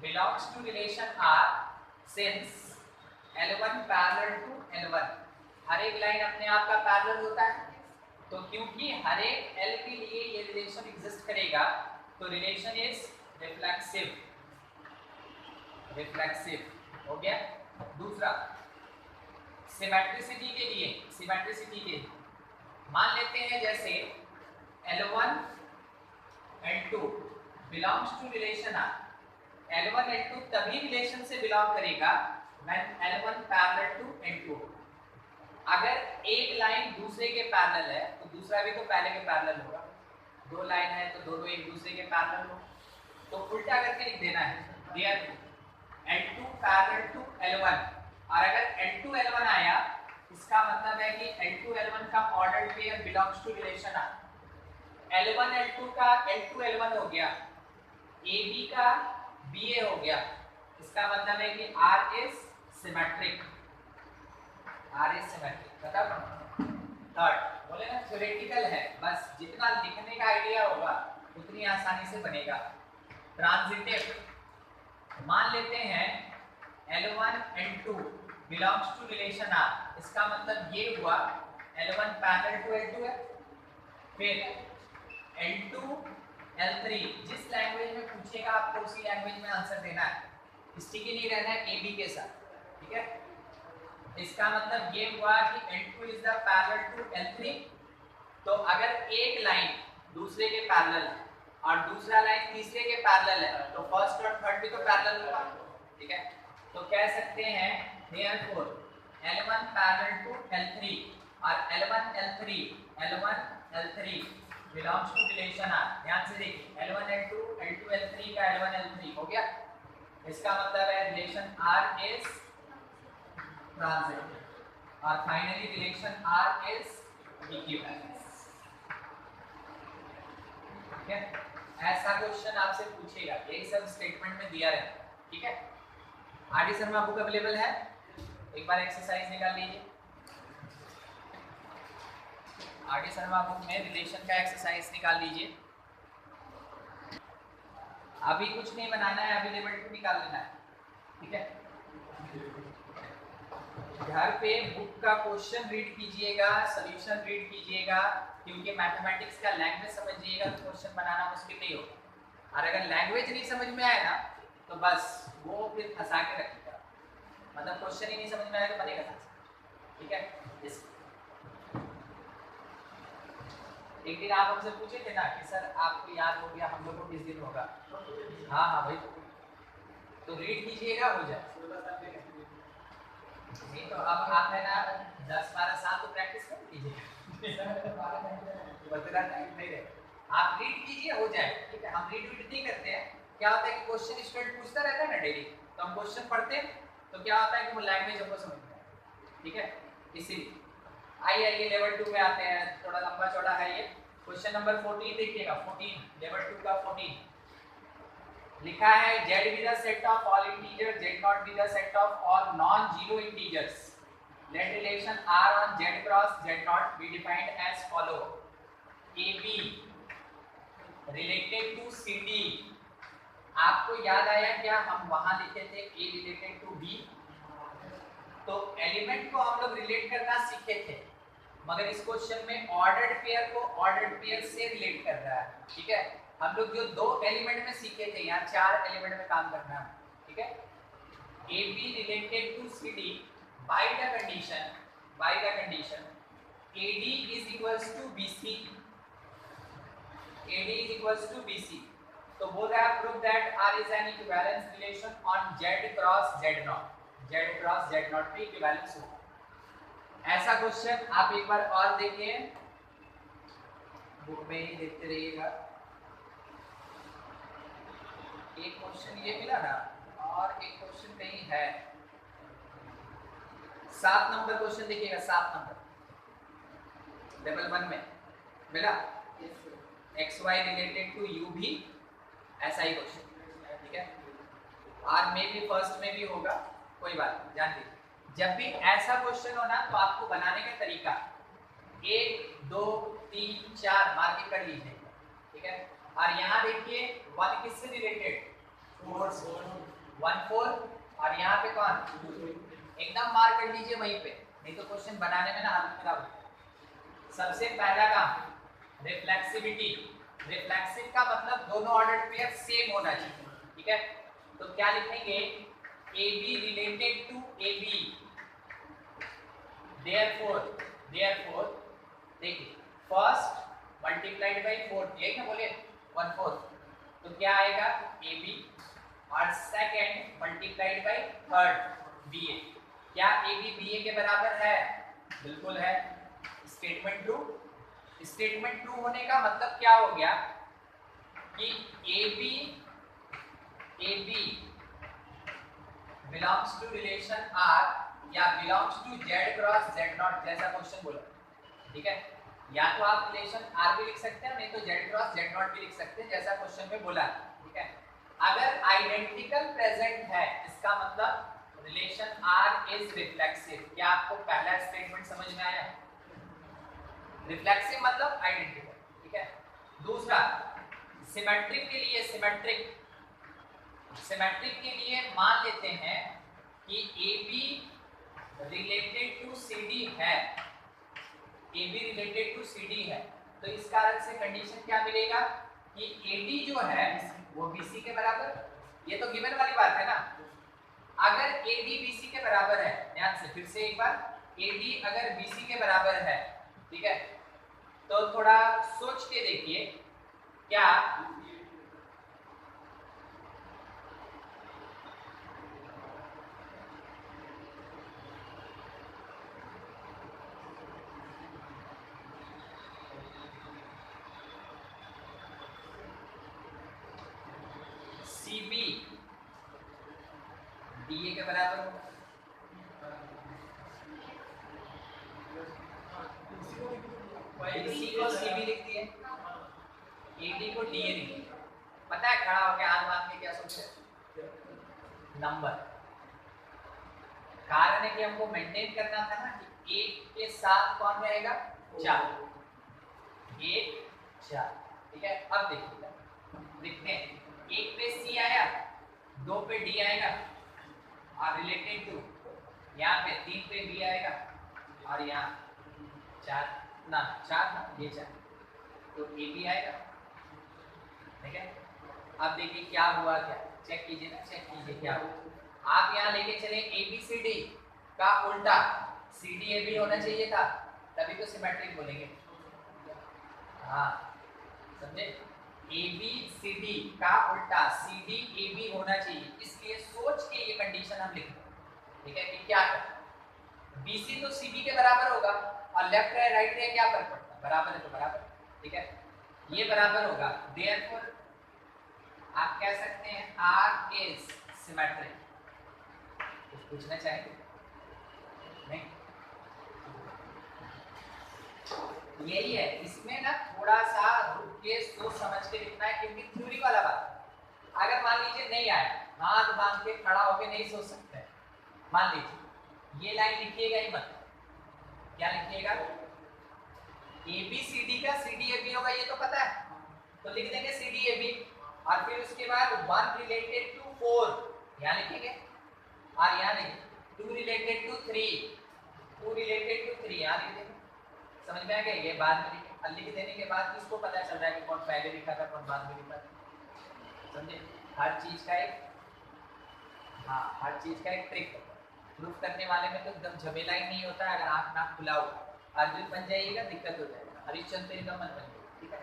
belongs to relation R since L1 parallel to L1, हर एक लाइन अपने आप का पैरेलल होता है, तो क्योंकि हर एक L के लिए ये रिलेशन एग्जिस्ट करेगा तो रिलेशन इज रिफ्लेक्सिव, रिफ्लेक्सिव हो गया। दूसरा सिमेट्रिसिटी के लिए, सिमेट्रिसिटी के लिए मान लेते हैं जैसे L1 L2 belongs to relation R, L1 L2 तभी रिलेशन से बिलोंग करेगा when L1 parallel to L2, अगर एक लाइन दूसरे के पैरेलल है तो दूसरा भी तो पहले के पैरेलल होगा, दो लाइन है तो दोनों एक दूसरे के पैरेलल हो, तो उल्टा करके लिख देना है there L2 parallel to L1, और अगर L2 L1 आया इसका मतलब है कि L2 L1 का ordered pair belongs to relation R, L1 L2 का L2 L1 हो गया, AB का BA हो गया, इसका मतलब है कि R is symmetric, R is symmetric. मतलब थर्ड बोले ना थ्योरेटिकल है, बस जितना लिखने का आइडिया होगा उतनी आसानी से बनेगा। ट्रांजिटिव मान लेते हैं L1 L2 belongs to relation R, इसका मतलब ये हुआ L1 parallel to L2 है, फिर L2 L3 जिस लैंग्वेज में पूछेगा आपको उसी लैंग्वेज में आंसर देना है, स्टिकी नहीं रहना है AB के साथ, ठीक है। इसका मतलब ये हुआ कि L2 is the parallel to L3, तो अगर एक लाइन दूसरे के पैरेलल है और दूसरा लाइन तीसरे के पैरेलल है तो फर्स्ट और थर्ड भी तो पैरेलल होगा, ठीक है। तो कह सकते हैं therefore L1 parallel to L3 और L1 L3 belongs to relation R, ध्यान से देखिए L1 L2 L3 का L1 L3 हो गया, इसका मतलब है रिलेशन R is ट्रांजिटिव और finally relation R is equivalence, ठीक है। ऐसा क्वेश्चन आपसे पूछेगा, यही सब स्टेटमेंट में दिया रहता है, ठीक है। आरडी शर्मा बुक अवेलेबल है, एक बार एक्सरसाइज निकाल लीजिए। आरडी शर्मा बुक में रिलेशन का एक्सरसाइज निकाल लीजिए। अभी कुछ नहीं बनाना है, अभी लेवल 2 निकाल लेना है, ठीक है। घर पे बुक का क्वेश्चन रीड कीजिएगा, सॉल्यूशन रीड कीजिएगा, क्योंकि मैथमेटिक्स का लैंग्वेज समझिएगा तो क्वेश्चन बनाना मुश्किल नहीं होगा, और अगर लैंग्वेज नहीं समझ में आए ना तो बस वो फिर फंसा के रखेगा, मतलब क्वेश्चन ही नहीं समझ में आए तो बनेगा, ठीक है। एक दिन आप हमसे पूछे थे ना कि सर आपको याद हो गया, हम लोग को किस दिन होगा, हाँ हाँ भाई, तो रीड कीजिएगा हो जाए। नहीं तो अब आप है ना 10-12 साल तो प्रैक्टिस कर लीजिए बता टाइम नहीं रहे, आप रीड कीजिए हो जाए, ठीक है। हम रीड नहीं करते हैं, क्या होता है कि क्वेश्चन स्टूडेंट पूछता रहता है ना डेली, तो हम क्वेश्चन पढ़ते हैं तो क्या होता है कि वो लैंग्वेज हमको समझ में आता है, ठीक है। इसीलिए आइए लेवल 2 में आते हैं, थोड़ा लंबा चौड़ा है ये। क्वेश्चन नंबर 14 देखिएगा, 14 लेवल 2 का 14 लिखा है z be the set of all integers, z not be the set of all non zero integers, let relation R on z cross z not be defined as follow: AB related to CD, आपको याद आया क्या हम वहां लिखे थे A related to B, तो element को हम लोग रिलेट करना सीखे थे, मगर इस क्वेश्चन में ऑर्डर्ड पेयर को ऑर्डर्ड पेयर से रिलेट कर रहा है, ठीक है। हम लोग जो 2 एलिमेंट में सीखे थे, यहाँ 4 एलिमेंट में काम करना है, ठीक है। AB related to CD by the condition AD is equals to BC, AD is equals to BC, तो बोल रहा है prove that R is an equivalence relation on Z cross Z naught, Z cross Z naught पे equivalence होगा। ऐसा question आप एक बार और देखिए, बुक में ही देखते रहिएगा। एक क्वेश्चन ये मिला ना और एक क्वेश्चन कहीं है, 7 नंबर क्वेश्चन देखिएगा, 7 नंबर लेवल 1 में मिला। X Y related to U भी ऐसा ही क्वेश्चन, ठीक है। आर में भी फर्स्ट में भी होगा, कोई बात नहीं, ध्यान दीजिए। जब भी ऐसा क्वेश्चन हो ना तो आपको बनाने का तरीका 1 2 3 4 मार्क कर लीजिए, ठीक है। और यहाँ देखिए 1 किससे रिलेटेड, 1 4, और यहाँ पे कौन, एकदम मार्क कर लीजिए वहीं पे, नहीं तो क्वेश्चन बनाने में ना हालत खराब होती है। सबसे पहला काम रिफ्लेक्सिविटी। रिफ्लेक्सिव का मतलब दोनों ऑर्डर पेयर सेम होना चाहिए, ठीक है। तो क्या लिखेंगे, AB related to AB, therefore देखिए फर्स्ट मल्टीप्लाइड बाई फोर्थ, ये क्या बोले 1/4, तो क्या आएगा AB, और second multiplied by third BA। क्या AB BA के बराबर है, बिल्कुल है। Statement true. स्टेटमेंट ट्रू होने का मतलब क्या हो गया कि AB belongs to relation R या belongs to Z cross Z not, जैसा क्वेश्चन बोला, ठीक है। या तो आप रिलेशन R भी लिख सकते हैं, नहीं तो Z क्रॉस Z नॉट भी लिख सकते हैं, जैसा क्वेश्चन में बोला, ठीक है। अगर आइडेंटिकल प्रेजेंट है इसका मतलब रिलेशन R इज रिफ्लेक्सिव। क्या आपको पहला स्टेटमेंट समझ में आया? रिफ्लेक्सिव मतलब आइडेंटिकल, ठीक है। दूसरा सिमेट्रिक के लिए, सिमेट्रिक के लिए मान लेते हैं कि AB रिलेटेड टू CD है, AB रिलेटेड टू CD है, तो इस कारण से कंडीशन क्या मिलेगा कि AD जो है वो BC के बराबर, ये तो गिवन वाली बात है ना। अगर AD BC के बराबर है, ध्यान से फिर से एक बार, AD अगर BC के बराबर है, ठीक है, तो थोड़ा सोच के देखिए, क्या CB DA के बराबर होगा? BC को CB लिख दिए, AD को DA लिख दिए। पता है खड़ा होकर हाथ बांध के क्या सोचे, नंबर। कारण है कि हमको मेंटेन करना था ना कि एक के साथ कौन रहेगा, 4, 1 4, ठीक है। अब देखिए लिखते हैं, 1 पे C आया, 2 पे D आएगा, और रिलेटेड टू यहाँ पे 3 पे B आएगा, और यहाँ 4 ना 4, तो AB आएगा, ठीक है। अब देखिए क्या हुआ, क्या चेक कीजिए ना, चेक कीजिए क्या हुआ। आप यहाँ लेके चले ABCD का उल्टा CDAB होना चाहिए था, तभी तो सिमेट्रिक बोलेंगे। हाँ समझे, ABCD का उल्टा CDAB होना चाहिए, इसलिए सोच के ये कंडीशन हम लिखते हैं, ठीक है। कि क्या करें, BC तो CB के बराबर होगा, और लेफ्ट है राइट है क्या फर्क पड़ता है, बराबर है तो बराबर, ठीक है। ये बराबर होगा, देयरफॉर आप कह सकते हैं R इज सिमेट्रिक। कुछ पूछना चाहेंगे? नहीं, यही है, इसमें ना थोड़ा सा रुक के सोच समझ के लिखना है, क्योंकि थ्योरी वाला बात, अगर मान लीजिए नहीं आया, हाथ बांध के खड़ा होके नहीं सोच सकते, मान लीजिए ये लाइन लिखिएगा ही मत, क्या लिखिएगा, ABCD का CDAB होगा, ये तो पता है, तो लिख देंगे CDAB, और फिर उसके बाद 1 रिलेटेड टू 4 यहाँ लिखेंगे, और यहाँ लिखेंगे 2 रिलेटेड टू 3, 2 रिलेटेड टू 3 यहाँ लिख देंगे। समझ में आ गया? ये बाद में लिखे, लिख देने के बाद किसको पता चल रहा है कि कौन पहले लिखा था कौन बाद में लिखा था, समझे। हर चीज का एक, हाँ हर चीज का एक ट्रिक होता है, प्रूफ करने वाले में तो एकदम झमेला ही नहीं होता है। अगर आँख नाक खुला हो, अर्जुन बन जाइएगा दिक्कत हो जाएगा, हरिश्चंद्र का मन बन जाएगा, ठीक है।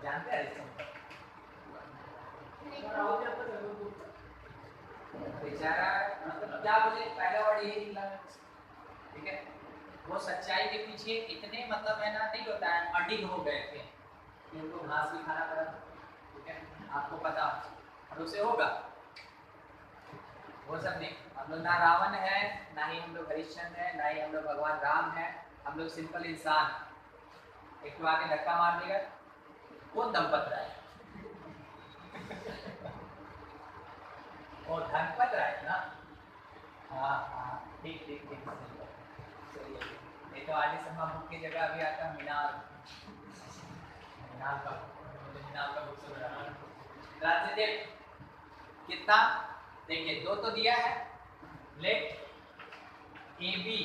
जानते हैं हरिश्चंद्र बेचारा, मतलब क्या बोले, पहला वर्ड यही निकला, ठीक है। वो सच्चाई के पीछे इतने मतलब है ना, नहीं होता है, अडिग हो गए थे कि उनको घास भी खाना पड़ा, ठीक है, आपको पता और उसे होगा। वो सब नहीं, हम लोग ना रावण है, ना ही हम लोग हरिश्चंद्र है, ना ही हम लोग भगवान राम है, हम लोग सिंपल इंसान। एक तो आके धक्का मार देगा, कौन दंपत रहा है? वो धनपत रहा है ना। हाँ हाँ, ठीक ठीक ठीक, चलिए। नहीं तो आगे शर्मा बुक की जगह अभी आता मीनाल, मीनाल का, मुझे मीनाल का बुक से बना ट्रांजिटिव कितना, देखिए दो तो दिया है। Let a b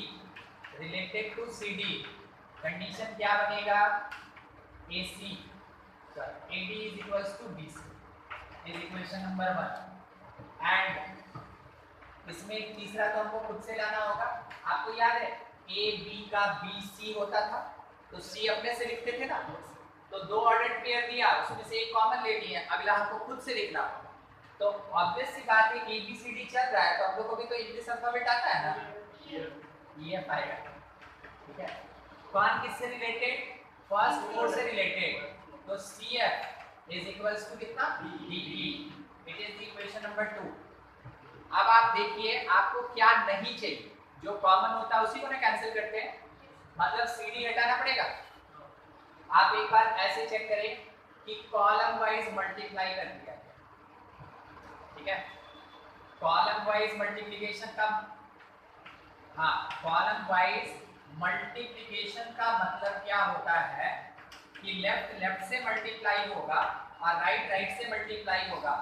related to c d, condition क्या बनेगा, a c a d is equals to B c, is equation number 1। And इसमें तीसरा तो हमको खुद से लाना होगा। आपको याद है ए बी का बी सी होता था, तो सी अपने से लिखते थे ना, तो दो ऑर्डर पेयर दिया, उसमें से एक कॉमन ले लिए, अगला हमको खुद से लिखना होगा। तो ऑब्वियस सी बात है ए बी सी डी चल रहा है, तो हम लोग को भी तो इंग्लिश अल्फाबेट आता है ना, ई एफ आएगा। ठीक है, कौन किससे रिलेटेड, फर्स्ट फोर से रिलेटेड, तो c F is equals to कितना, d e, it is the equation number 2। अब आप देखिए आपको क्या नहीं चाहिए, जो कॉमन होता है उसी को ना कैंसिल करते हैं, मतलब सी डी हटाना पड़ेगा। आप एक बार ऐसे चेक करें कि कॉलम वाइज मल्टीप्लाई कर दिया है, ठीक है, कॉलम वाइज मल्टीप्लिकेशन का, हाँ कॉलम वाइज मल्टीप्लिकेशन का मतलब क्या होता है कि लेफ्ट लेफ्ट से मल्टीप्लाई होगा और राइट राइट से मल्टीप्लाई होगा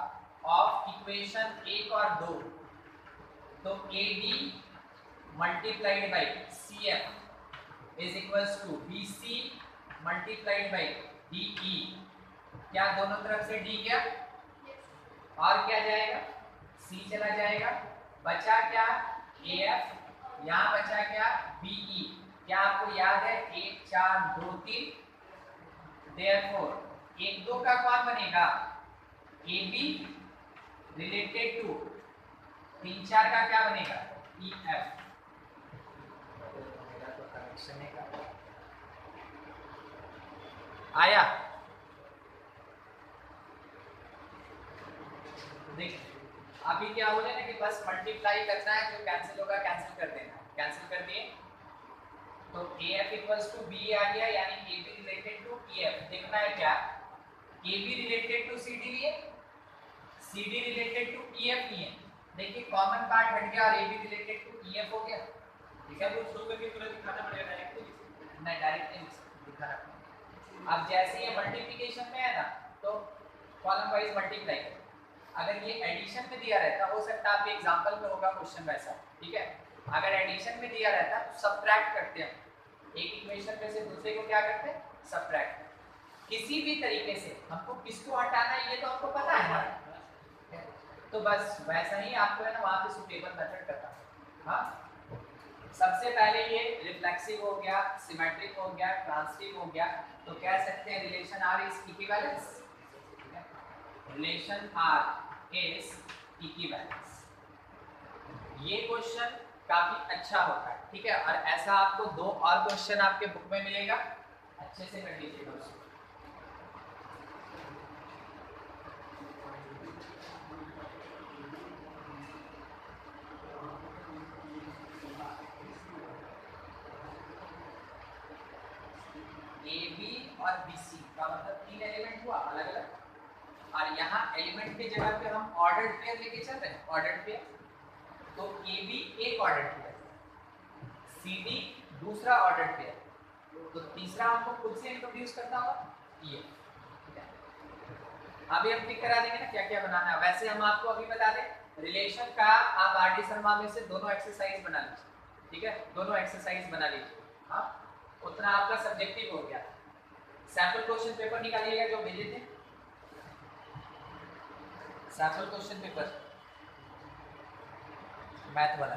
ऑफ इक्वेशन 1 और 2। तो A D multiplied by C F is equals to B C multiplied by D E, क्या दोनों तरफ से डी गया, और क्या जाएगा, सी चला जाएगा, बचा क्या ए एफ, यहाँ बचा क्या बी ई। क्या आपको याद है 1 4 2 3, देयरफॉर 1 2 का कौन बनेगा, ए बी रिलेटेड टू 3 4 का क्या बनेगा, ई एफ। मेरा तो कनेक्शन है का आया, देख अभी क्या बोले ना कि बस मल्टीप्लाई करना है, जो कैंसिल होगा कैंसिल कर देना, कैंसिल कर दिए तो a f equals to b आ गया, यानी a b related to e f. देखना है क्या, a b related to c d लिए, c d related to e f लिए, देखिए कॉमन पार्ट हट गया और a b related to e f हो गया। ठीक है, वो शो करके पूरा दिखाना पड़ेगा, डायरेक्ट नहीं, डायरेक्ट नहीं दिखाना। अब जैसे ये मल्टीप्लिकेशन में है ना, तो कॉलम वाइज मल्टीप्लाई करें। अगर ये एडिशन में दिया रहता, हो सकता है आपके एग्जांपल में होगा क्वेश्चन वैसा, ठीक है। अगर एडिशन में दिया रहता तो सब्ट्रैक्ट करते हैं, एक इक्वेशन में से दूसरे को क्या करते हैं, सब्ट्रैक्ट। किसी भी तरीके से हमको किसको हटाना है ये तो हमको पता है ना, तो बस वैसा ही आपको है ना वहाँ पे सुटेबल मेथड करना। हाँ, सबसे पहले ये रिफ्लेक्सिव हो गया, सिमेट्रिक हो गया, ट्रांसिटिव हो गया, तो कह सकते हैं relation R is equivalence, relation R is equivalence. ये क्वेश्चन काफी अच्छा होता है, ठीक है, और ऐसा आपको 2 और क्वेश्चन आपके बुक में मिलेगा, अच्छे से कर लीजिएगा उसको। ए बी और बी सी का मतलब 3 एलिमेंट हुआ अलग अलग, और यहाँ एलिमेंट की जगह पे हम ऑर्डर्ड पेयर लेके चल रहे हैं, ऑर्डर्ड पेयर। तो ए बी एक ऑर्डर्ड पेयर, सी डी दूसरा ऑर्डर्ड पेयर, तो तीसरा हमको खुद से इंट्रोड्यूस करना होगा ये। अभी हम टिक करा देंगे ना क्या क्या बनाना है। वैसे हम आपको अभी बता दें रिलेशन का, आप आर डी शर्मा में से दोनों एक्सरसाइज बना लीजिए, ठीक है, दोनों एक्सरसाइज बना लीजिए। हाँ, उतना आपका सब्जेक्टिव हो गया। सैंपल क्वेश्चन पेपर निकालिएगा जो भेजे थे, सैंपल क्वेश्चन पेपर मैथ वाला।